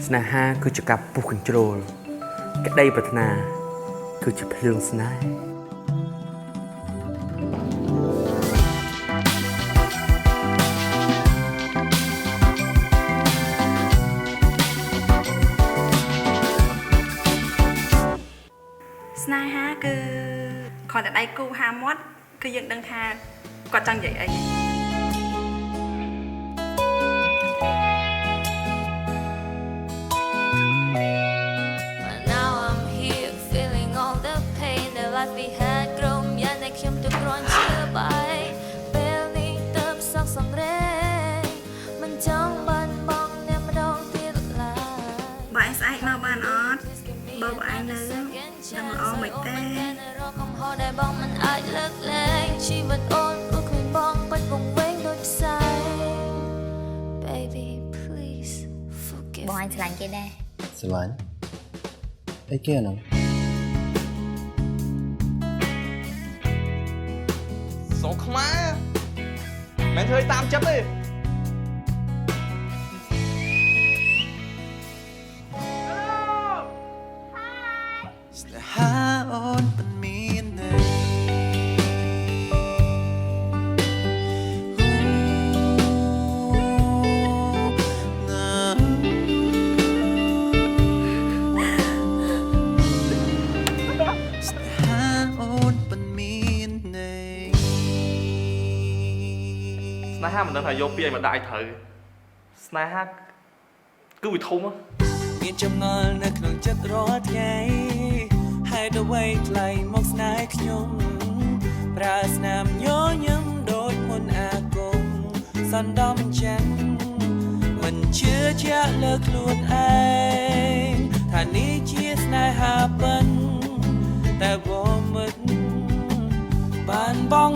ស្នេហាគឺជាការពុះកញ្ជ្រោលក្តីប្រាថ្នាគឺជាភ្លើងស្នេហ៍ស្នេហាគឺគ្រាន់តែដៃគូហាមាត់គឺយើងដឹងថាគាត់ចង់និយាយអីពីហេតុក្រុមយ៉ាងតែខ្ញុំទៅគ្រាន់ជឿបាយពេលនេះទៅសោកសង្រេមិនចង់បានបងអ្នកម្ដងទៀតឡើយបើឯងស្អែកមកបានអត់បើឯងនៅនឹងល្អមិនទេរកកំហុសដែលបងមិនអាចលើកលែងជីវិតអូនព្រោះគ្មានបងបាច់វង្វេងដូចផ្សាយ Baby please forgive បងអញឆ្លាញ់គេដែរស្រឡាញ់អីគេអាហ្នឹងសងខ្មែរមិនធ្វើតាមចិត្តទេស្នេហាអូនមិនមានទេស្នេហាអូនមិនមានទេស្នេហាមិនដឹងថាយកពីឲ្យមកដាក់ឲ្យត្រូវស្នេហាគឺវាធំមានចម្ងល់នៅក្នុងចិត្តរាល់ថ្ងៃហើយអ្វីថ្លៃមកស្នេហ៍ខ្ញុំប្រើស្នាមញញឹមដូចមុនអាគមសន្តំចិនមិនជឿជាក់លើខ្លួនឯងថានេះជាស្នេហាពិនតែបងមិនបានបង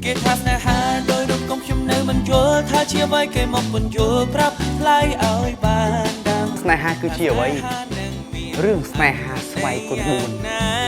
គេថាស្នេហាដោយរំកំខ្ញុំនៅមិនយល់ថាជាអ្វីគេមកពន្យល់ប្រាប់ថ្លៃឲ្យបានដឹងស្នេហាគឺជាអ្វីរឿងស្នេហាស្វ័យគុណ4